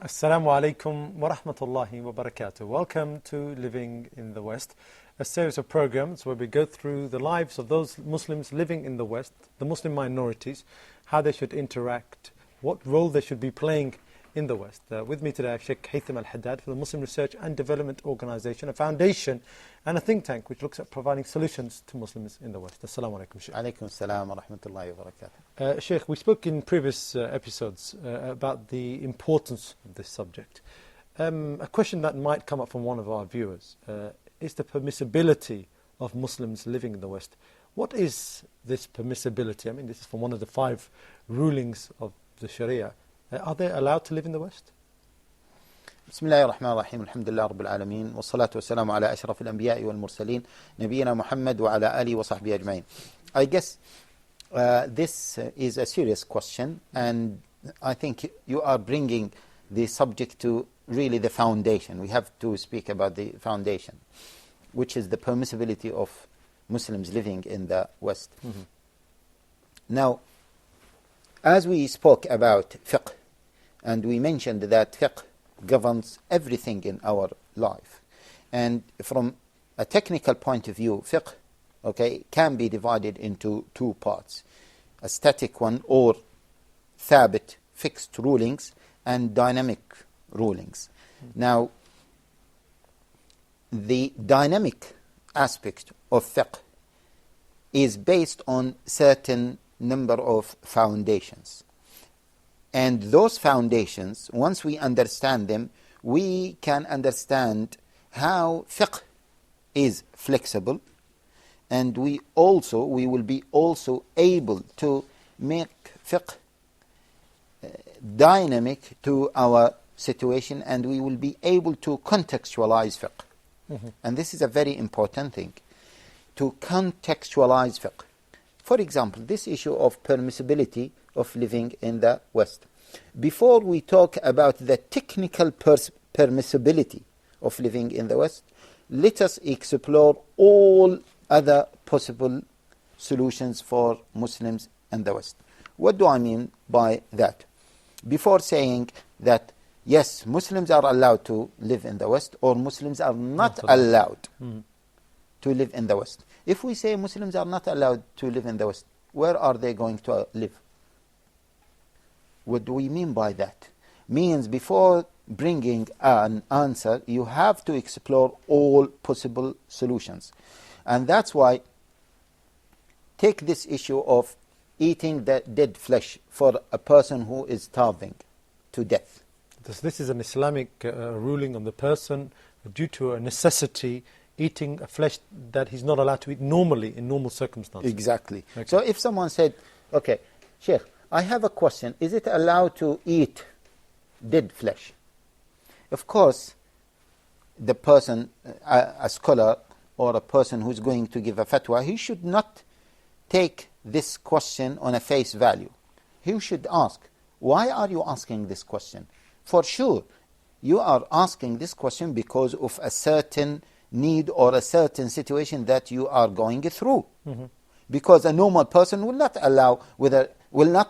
Assalamu alaikum wa rahmatullahi wa barakatuh. Welcome to Living in the West, a series of programs where we go through the lives of those Muslims living in the West, the Muslim minorities, how they should interact, what role they should be playing in the West. With me today I have Sheikh Al-Haddad for the Muslim Research and Development Organization, a foundation and a think tank which looks at providing solutions to Muslims in the West. Assalamu alaikum, Sheikh. Alaikum salam wa rahmatullahi wa barakatuh. Sheikh, we spoke in previous episodes about the importance of this subject. A question that might come up from one of our viewers is the permissibility of Muslims living in the West. What is this permissibility? I mean, this is from one of the 5 rulings of the Sharia. Are they allowed to live in the West? Bismillahir Rahmanir Rahim. Alhamdulillah Rabbil Alameen. Wassalatu wassalamu ala ashrafil anbiya'i wal mursaleen. Nabiyyina Muhammad wa ala alihi wa sahbihi ajma'in. I guess this is a serious question, and I think you are bringing the subject to really the foundation. We have to speak about the foundation, which is the permissibility of Muslims living in the West. Mm-hmm. Now, as we spoke about fiqh, and we mentioned that fiqh governs everything in our life. And from a technical point of view, fiqh, can be divided into 2 parts. A static one, or thabit, fixed rulings, and dynamic rulings. Now, the dynamic aspect of fiqh is based on certain number of foundations. And those foundations, once we understand them, we can understand how fiqh is flexible, and we will be also able to make fiqh dynamic to our situation, and we will be able to contextualize fiqh. Mm-hmm. And this is a very important thing, to contextualize fiqh. For example, this issue of permissibility of living in the West. Before we talk about the technical permissibility of living in the West, let us explore all other possible solutions for Muslims in the West. What do I mean by that? Before saying that, yes, Muslims are allowed to live in the West, or Muslims are not allowed to live in the West. If we say Muslims are not allowed to live in the West, where are they going to live? What do we mean by that? Means before bringing an answer, you have to explore all possible solutions. And that's why, take this issue of eating the dead flesh for a person who is starving to death. This is an Islamic ruling on the person due to a necessity, eating a flesh that he's not allowed to eat normally in normal circumstances. Exactly. Okay. So if someone said, okay, Sheikh, I have a question. Is it allowed to eat dead flesh? Of course, the person, a scholar or a person who's going to give a fatwa, he should not take this question on a face value. He should ask, why are you asking this question? For sure, you are asking this question because of a certain need or a certain situation that you are going through. Mm-hmm. Because a normal person will not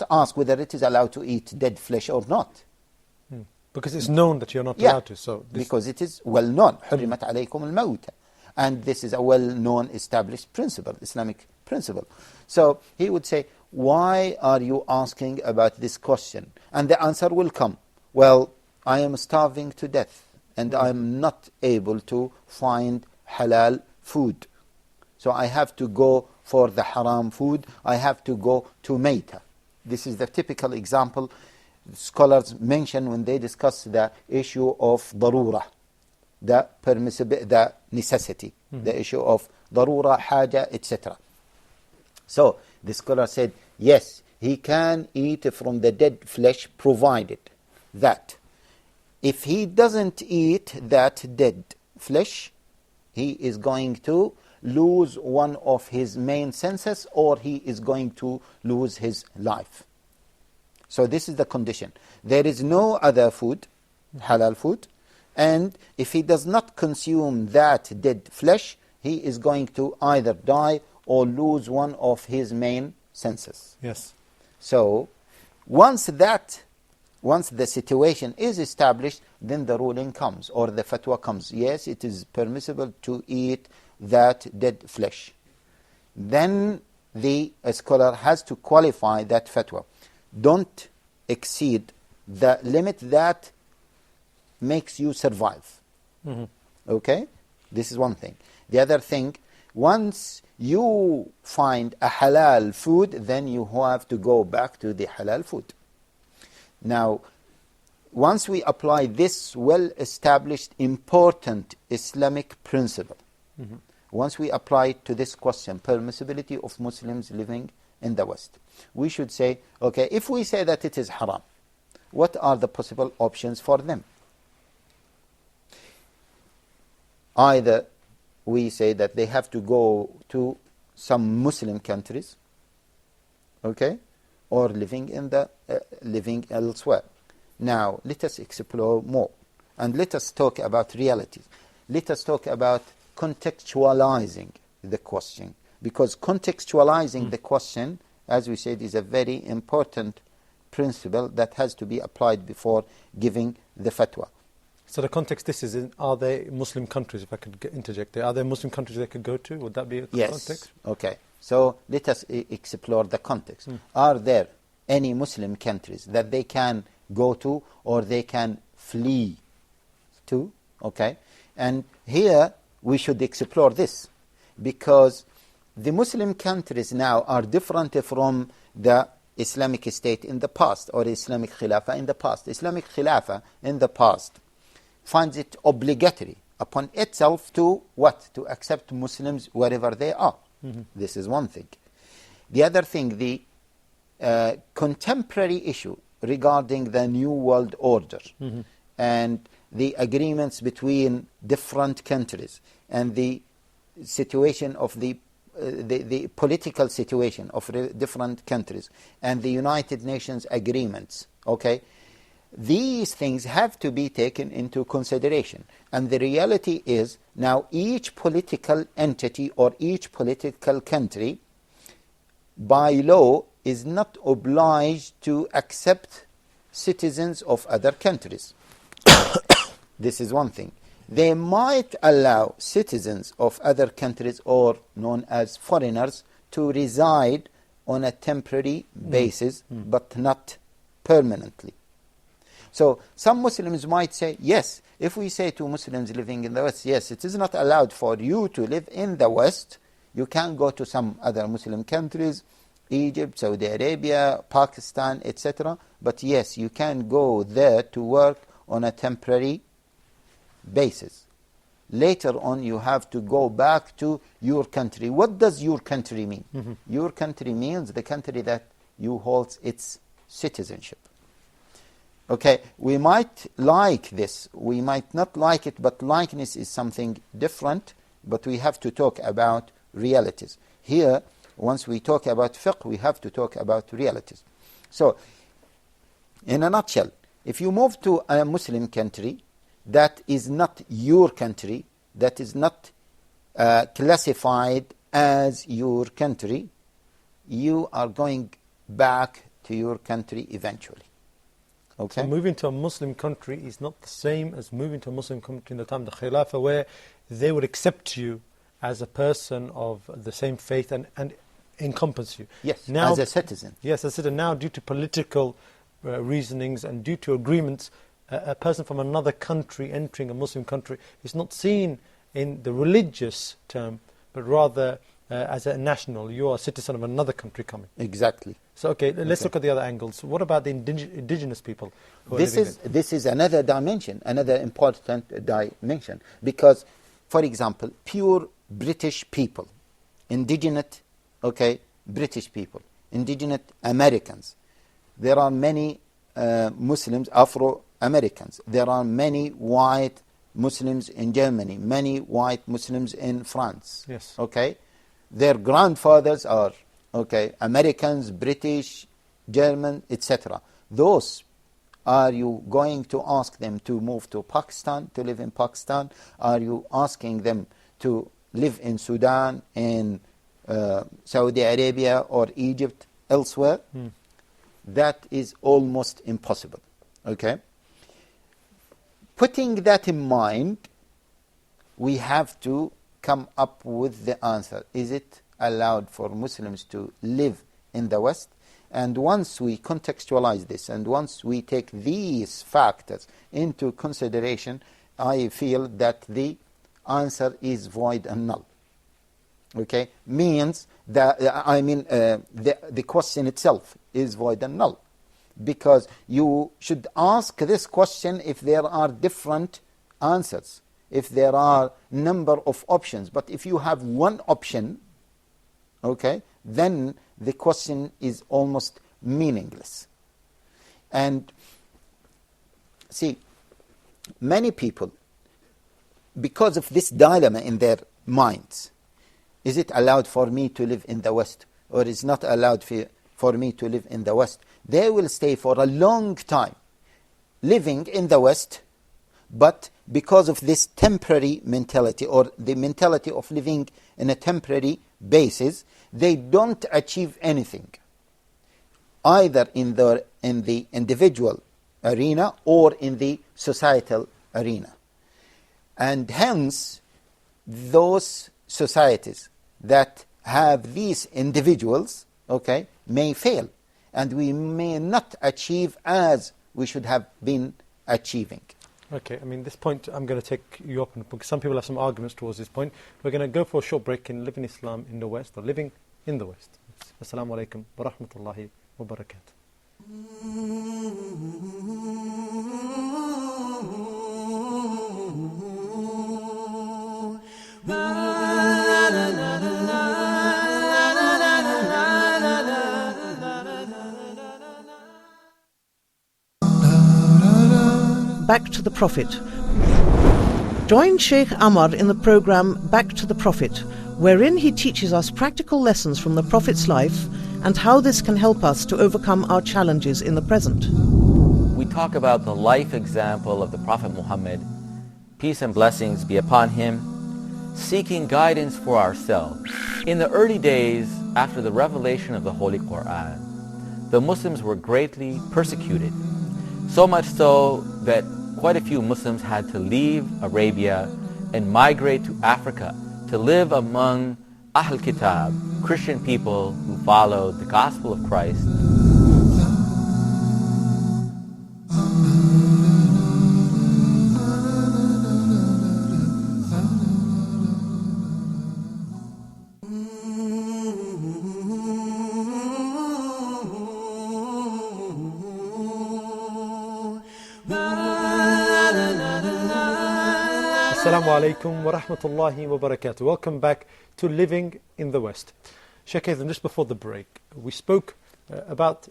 ask whether it is allowed to eat dead flesh or not. Because it's known that you're not allowed to. So because it is well known. حُرِّمَتْ عَلَيْكُمُ الْمَوْتَ. And this is a well-known established principle, Islamic principle. So he would say, why are you asking about this question? And the answer will come. Well, I am starving to death, and I am not able to find halal food. So I have to go for the haram food. I have to go to Mayta. This is the typical example scholars mention when they discuss the issue of darura, the necessity, the issue of ضرورة, حاجة, etc. So the scholar said, yes, he can eat from the dead flesh, provided that if he doesn't eat that dead flesh, he is going to lose one of his main senses, or he is going to lose his life. So this is the condition. There is no other food, halal food, and if he does not consume that dead flesh, he is going to either die or lose one of his main senses. Yes. So once the situation is established, then the ruling comes, or the fatwa comes. Yes, it is permissible to eat that dead flesh. Then the scholar has to qualify that fatwa. Don't exceed the limit that makes you survive. Okay? This is one thing. The other thing, once you find a halal food, then you have to go back to the halal food. Now, once we apply this well-established, important Islamic principle, once we apply it to this question, permissibility of Muslims living in the West, we should say, okay, if we say that it is haram, what are the possible options for them? Either we say that they have to go to some Muslim countries, okay, or living elsewhere. Now, let us explore more, and let us talk about realities. Let us talk about contextualizing the question, because contextualizing the question, as we said, is a very important principle that has to be applied before giving the fatwa. So the context this is, are there Muslim countries, if I could interject there, are there Muslim countries they could go to? Would that be a context? Yes. Okay. So let us explore the context. Are there any Muslim countries that they can go to or they can flee to? Okay. And here we should explore this, because the Muslim countries now are different from the Islamic State in the past, or Islamic Khilafah in the past. Islamic Khilafah in the past finds it obligatory upon itself to what? To accept Muslims wherever they are. This is one thing. The other thing, the contemporary issue regarding the New World Order and the agreements between different countries and the situation of the political situation of different countries and the United Nations agreements, okay? These things have to be taken into consideration. And the reality is, now each political entity or each political country, by law, is not obliged to accept citizens of other countries. This is one thing. They might allow citizens of other countries, or known as foreigners, to reside on a temporary basis, but not permanently. So some Muslims might say, yes, if we say to Muslims living in the West, yes, it is not allowed for you to live in the West, you can go to some other Muslim countries, Egypt, Saudi Arabia, Pakistan, etc. But yes, you can go there to work on a temporary basis. Later on, you have to go back to your country. What does your country mean? Your country means the country that you hold its citizenship. Okay, we might like this, we might not like it, but likeness is something different, but we have to talk about realities. Here, once we talk about fiqh, we have to talk about realities. So, in a nutshell, if you move to a Muslim country that is not your country, that is not classified as your country, you are going back to your country eventually. Okay. So moving to a Muslim country is not the same as moving to a Muslim country in the time of the Khilafah, where they would accept you as a person of the same faith and encompass you. Yes, now, as a citizen. Yes, as a citizen. Now, due to political reasonings and due to agreements, a person from another country entering a Muslim country is not seen in the religious term, but rather as a national. You are a citizen of another country coming. Exactly. So, let's look at the other angles. What about the indigenous people who are This is another dimension, another important dimension. Because, for example, pure British people, indigenous, British people, indigenous Americans. There are many Muslims, Afro-Americans. There are many white Muslims in Germany, many white Muslims in France. Yes. Their grandfathers are Americans, British, German, etc. Those, are you going to ask them to move to Pakistan, to live in Pakistan? Are you asking them to live in Sudan, in Saudi Arabia or Egypt, elsewhere? That is almost impossible. Putting that in mind, we have to come up with the answer. Is it allowed for Muslims to live in the West? And once we contextualize this, and once we take these factors into consideration, I feel that the answer is void and null. Means that, the question itself is void and null. Because you should ask this question if there are different answers, if there are number of options. But if you have one option, then the question is almost meaningless. And see, many people, because of this dilemma in their minds, is it allowed for me to live in the West, or is not allowed for me to live in the West? They will stay for a long time living in the West, but because of this temporary mentality, or the mentality of living in a temporary basis, they don't achieve anything, either in the individual arena or in the societal arena. And hence, those societies that have these individuals, may fail, and we may not achieve as we should have been achieving. This point I'm going to take you up on, because some people have some arguments towards this point. We're going to go for a short break in Living Islam in the West, or Living in the West. Assalamu alaikum wa rahmatullahi wa barakatuh. Back to the Prophet. Join Sheikh Amar in the program Back to the Prophet, wherein he teaches us practical lessons from the Prophet's life and how this can help us to overcome our challenges in the present. We talk about the life example of the Prophet Muhammad, peace and blessings be upon him, seeking guidance for ourselves. In the early days after the revelation of the Holy Quran, the Muslims were greatly persecuted, so much so that quite a few Muslims had to leave Arabia and migrate to Africa to live among Ahl Kitab, Christian people who followed the gospel of Christ. Assalamu alaikum wa rahmatullahi wa barakatuh. Welcome back to Living in the West. Sheikh Haytham, just before the break, we spoke about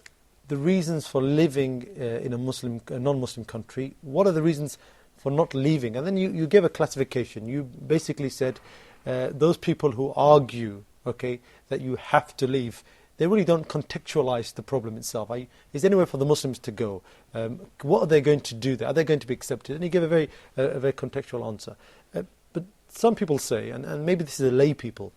the reasons for living in a non-Muslim country. What are the reasons for not leaving? And then you gave a classification. You basically said those people who argue, that you have to leave, they really don't contextualize the problem itself. Is there anywhere for the Muslims to go? What are they going to do there? Are they going to be accepted? And he gave a very contextual answer. But some people say, and maybe this is a lay people,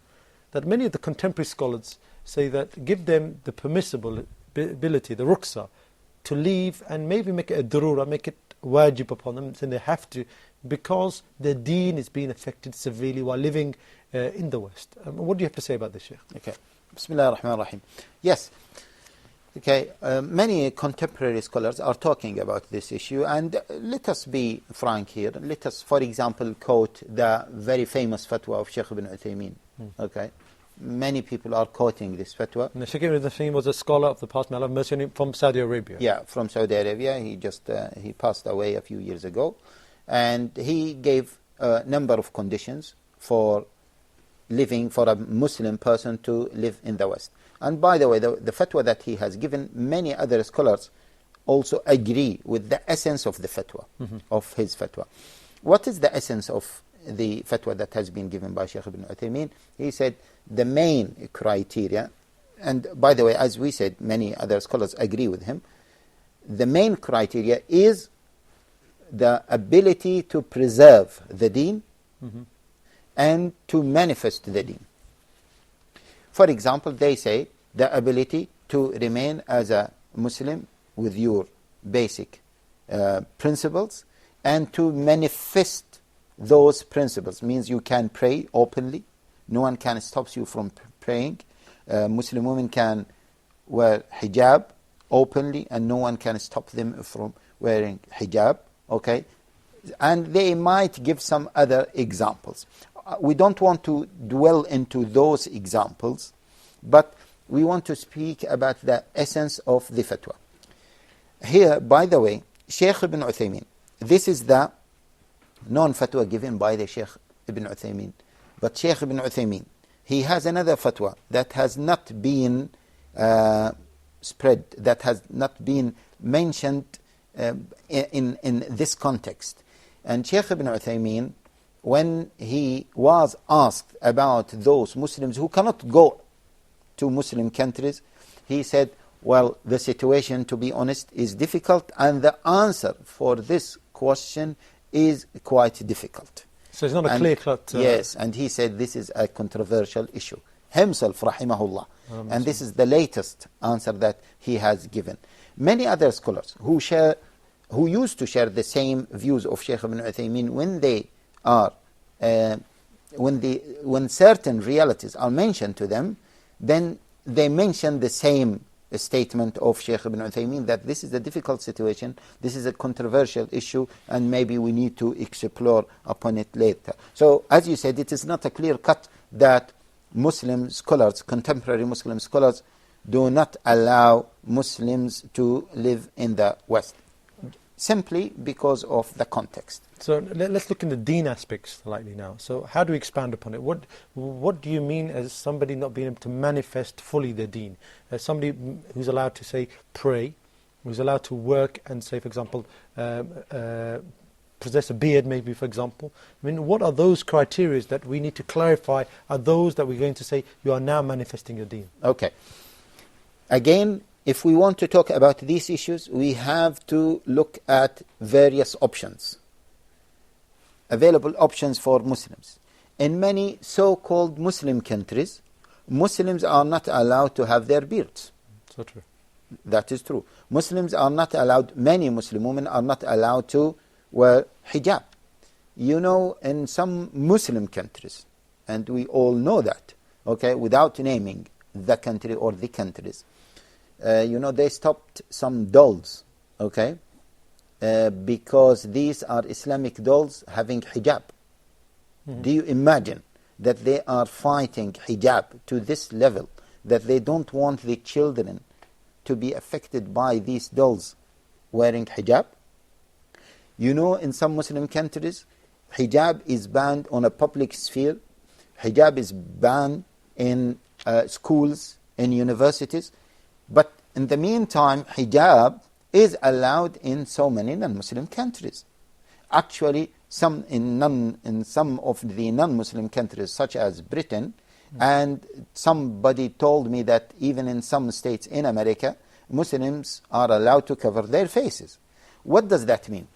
that many of the contemporary scholars say that give them the permissible ability, the ruqsa, to leave and maybe make it a durura, make it wajib upon them, saying they have to, because their deen is being affected severely while living in the West. What do you have to say about this, Sheikh? Okay. Bismillah ar-Rahman ar-Rahim. Yes. Many contemporary scholars are talking about this issue, and let us be frank here. Let us, for example, quote the very famous fatwa of Sheikh ibn Uthaymeen. Many people are quoting this fatwa. And Sheikh ibn Uthaymeen was a scholar of the past, may Allah have mercy on him, from Saudi Arabia. Yeah, from Saudi Arabia. He just he passed away a few years ago, and he gave a number of conditions for living for a Muslim person to live in the West. And by the way, the fatwa that he has given, many other scholars also agree with the essence of the fatwa, of his fatwa. What is the essence of the fatwa that has been given by Sheikh Ibn Uthaymeen? He said the main criteria, and by the way, as we said, many other scholars agree with him, the main criteria is the ability to preserve the deen and to manifest the deen. For example, they say the ability to remain as a Muslim with your basic principles and to manifest those principles. Means you can pray openly, no one can stop you from praying. Muslim women can wear hijab openly and no one can stop them from wearing hijab. Okay, and they might give some other examples. We don't want to dwell into those examples, but we want to speak about the essence of the fatwa. Here, by the way, Sheikh Ibn Uthaymeen, this is the non-fatwa given by the Sheikh Ibn Uthaymeen. But Sheikh Ibn Uthaymeen, he has another fatwa that has not been spread, that has not been mentioned in this context. And Sheikh Ibn Uthaymeen, when he was asked about those Muslims who cannot go to Muslim countries, he said, well, the situation, to be honest, is difficult, and the answer for this question is quite difficult. So it's not a clear-cut... Yes, and he said this is a controversial issue. Himself, rahimahullah. And this is the latest answer that he has given. Many other scholars who used to share the same views of Sheikh Ibn Uthaymeen, when certain realities are mentioned to them, then they mention the same statement of Sheikh Ibn Uthaymeen, that this is a difficult situation, this is a controversial issue, and maybe we need to explore upon it later. So, as you said, it is not a clear cut that Muslim scholars, contemporary Muslim scholars, do not allow Muslims to live in the West, simply because of the context. So let's look in the deen aspects slightly now. So how do we expand upon it? What do you mean as somebody not being able to manifest fully their deen? As somebody who's allowed to, say, pray, who's allowed to work and, say, for example, possess a beard, maybe, for example. I mean, what are those criteria that we need to clarify? Are those that we're going to say, you are now manifesting your deen? Okay. Again, if we want to talk about these issues, we have to look at various options, available options for Muslims. In many so-called Muslim countries, Muslims are not allowed to have their beards. So true. That is true. Muslims are not allowed, many Muslim women are not allowed to wear hijab. You know, in some Muslim countries, and we all know that, okay, without naming the country or the countries, you know, they stopped some dolls, okay, because these are Islamic dolls having hijab. Do you imagine that they are fighting hijab to this level, that they don't want the children to be affected by these dolls wearing hijab? You know, in some Muslim countries, hijab is banned on a public sphere. Hijab is banned in schools, in universities. But in the meantime, hijab is allowed in so many non-Muslim countries. Actually, in some of the non-Muslim countries, such as Britain, and somebody told me that even in some states in America, Muslims are allowed to cover their faces. What does that mean?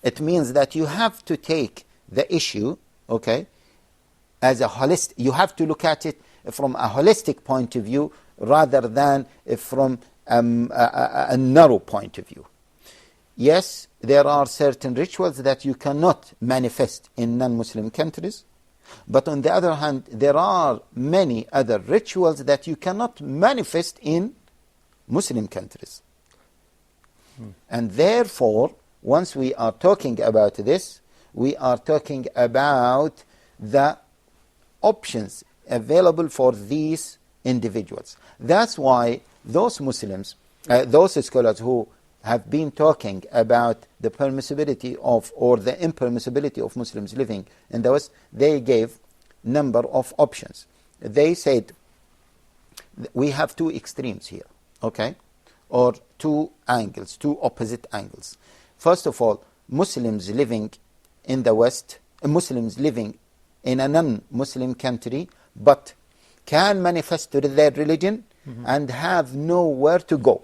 It means that you have to take the issue, okay, as a holistic. You have to look at it from a holistic point of view rather than from a narrow point of view. Yes, there are certain rituals that you cannot manifest in non-Muslim countries, but on the other hand, there are many other rituals that you cannot manifest in Muslim countries. And therefore, once we are talking about this, we are talking about the options available for these individuals. That's why those Muslims, those scholars who have been talking about the permissibility of or the impermissibility of Muslims living in the West, they gave number of options. They said we have two extremes here, okay, or two angles, two opposite angles. First of all, Muslims living in the West, Muslims living in a non-Muslim country, but can manifest their religion and have nowhere to go.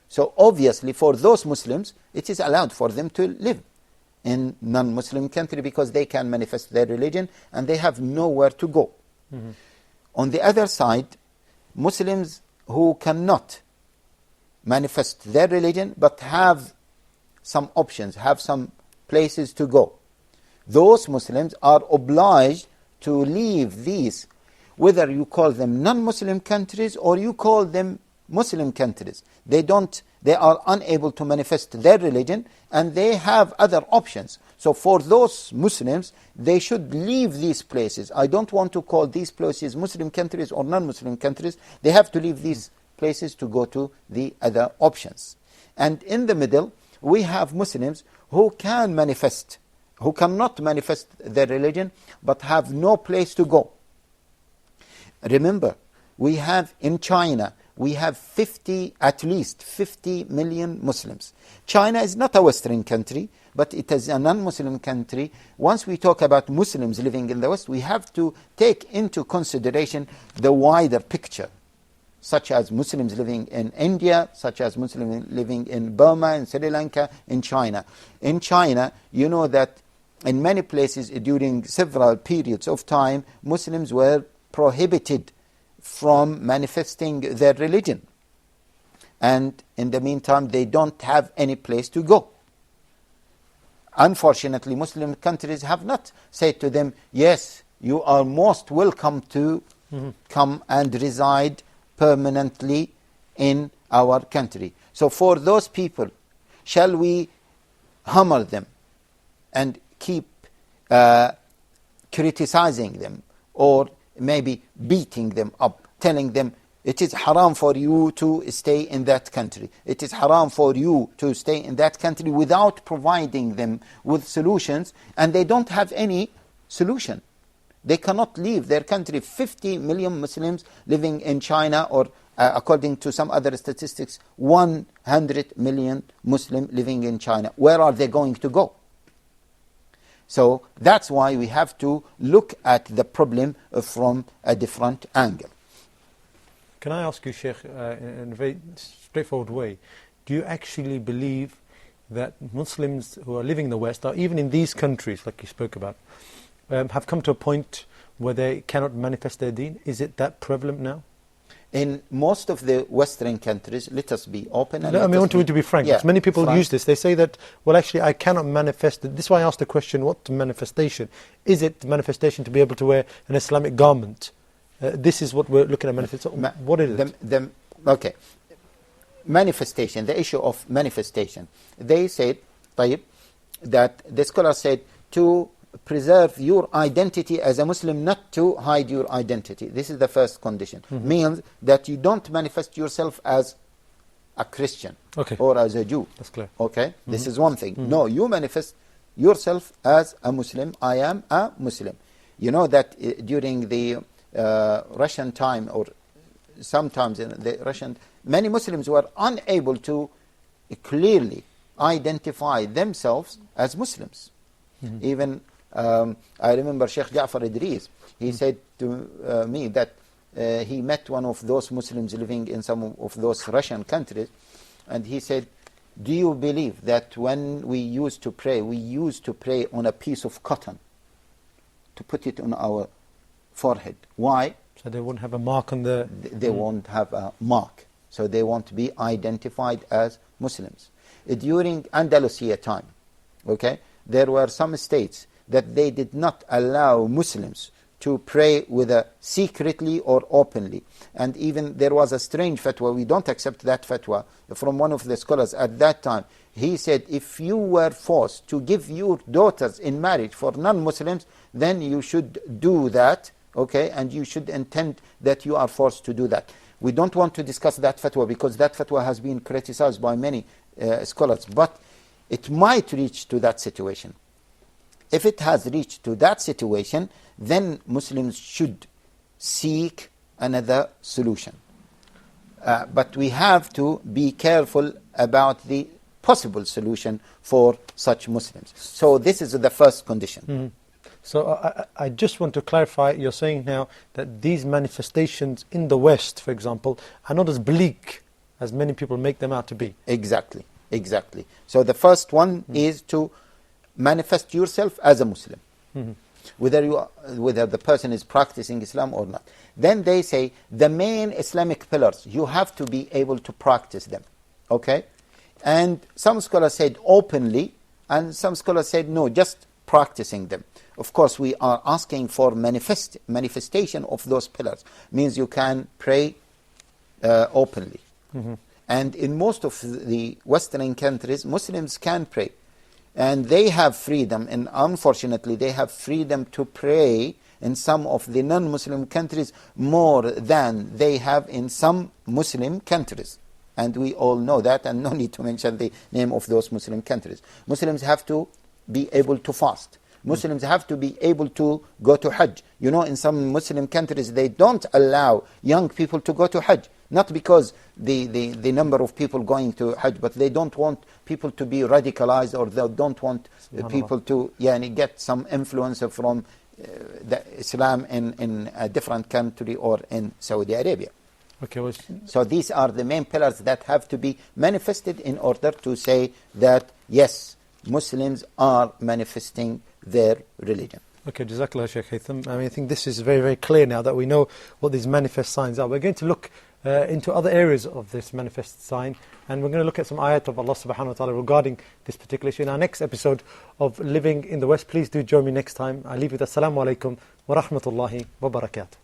So obviously for those Muslims, it is allowed for them to live in non-Muslim country because they can manifest their religion and they have nowhere to go. On the other side, Muslims who cannot manifest their religion but have some options, have some places to go. Those Muslims are obliged to leave these, whether you call them non-Muslim countries or you call them Muslim countries. They are unable to manifest their religion and they have other options. So for those Muslims, they should leave these places. I don't want to call these places Muslim countries or non-Muslim countries. They have to leave these places to go to the other options. And in the middle, we have Muslims who cannot manifest their religion but have no place to go. Remember, we have in China, we have at least 50 million Muslims. China is not a Western country, but it is a non-Muslim country. Once we talk about Muslims living in the West, we have to take into consideration the wider picture, such as Muslims living in India, such as Muslims living in Burma, in Sri Lanka, in China. In China, you know that in many places during several periods of time, Muslims were prohibited from manifesting their religion. And in the meantime, they don't have any place to go. Unfortunately, Muslim countries have not said to them, yes, you are most welcome to come and reside permanently in our country. So for those people, shall we hammer them and keep criticizing them, or maybe beating them up, telling them it is haram for you to stay in that country, it is haram for you to stay in that country, without providing them with solutions, and they don't have any solution. They cannot leave their country. 50 million Muslims living in China, or according to some other statistics, 100 million Muslims living in China. Where are they going to go? So that's why we have to look at the problem from a different angle. Can I ask you, Sheikh, in a very straightforward way, do you actually believe that Muslims who are living in the West, or even in these countries like you spoke about, have come to a point where they cannot manifest their deen? Is it that prevalent now? In most of the Western countries, let us be open. And I want to be frank. Yeah, many people frank. use this. They say that, well, actually, I cannot manifest it. This is why I asked the question, what manifestation? Is it manifestation to be able to wear an Islamic garment? This is what we're looking at manifestation. What is it? Okay. Manifestation, the issue of manifestation. They said, that the scholar said, to preserve your identity as a Muslim, not to hide your identity. This is the first condition. Means that you don't manifest yourself as a Christian or as a Jew. That's clear. Okay, this is one thing. No, you manifest yourself as a Muslim. I am a Muslim. You know that during the Russian time, or sometimes in the Russian, many Muslims were unable to clearly identify themselves as Muslims. Even I remember Sheikh Ja'far Idris, he said to me that he met one of those Muslims living in some of those Russian countries, and he said, do you believe that when we used to pray on a piece of cotton to put it on our forehead? Why? So they won't have a mark on the... They won't have a mark. So they won't be identified as Muslims. During Andalusia time, okay, there were some states that they did not allow Muslims to pray whether secretly or openly. And even there was a strange fatwa, we don't accept that fatwa, from one of the scholars at that time. He said, if you were forced to give your daughters in marriage for non-Muslims, then you should do that, okay, and you should intend that you are forced to do that. We don't want to discuss that fatwa because that fatwa has been criticized by many scholars, but it might reach to that situation. If it has reached to that situation, then Muslims should seek another solution. But we have to be careful about the possible solution for such Muslims. So this is the first condition. Mm-hmm. So I just want to clarify, you're saying now that these manifestations in the West, for example, are not as bleak as many people make them out to be. Exactly. So the first one is to manifest yourself as a Muslim, whether the person is practicing Islam or not. Then they say the main Islamic pillars, you have to be able to practice them. Okay? And some scholars said openly, and some scholars said no, just practicing them. Of course, we are asking for manifestation of those pillars. Means you can pray openly. And in most of the Western countries, Muslims can pray. And they have freedom, and unfortunately they have freedom to pray in some of the non-Muslim countries more than they have in some Muslim countries. And we all know that, and no need to mention the name of those Muslim countries. Muslims have to be able to fast. Muslims have to be able to go to Hajj. You know, in some Muslim countries, they don't allow young people to go to Hajj. Not because the number of people going to Hajj, but they don't want people to be radicalized, or they don't want people to get some influence from the Islam in a different country or in Saudi Arabia. Okay. So these are the main pillars that have to be manifested in order to say that, yes, Muslims are manifesting their religion. Okay, Jazakallah Shaykh Haytham. I think this is very, very clear now that we know what these manifest signs are. We're going to look into other areas of this manifest sign, and we're going to look at some ayat of Allah subhanahu wa ta'ala regarding this particular issue in our next episode of Living in the West. Please do join me next time. I leave you with Assalamu alaikum wa rahmatullahi wa barakatuh.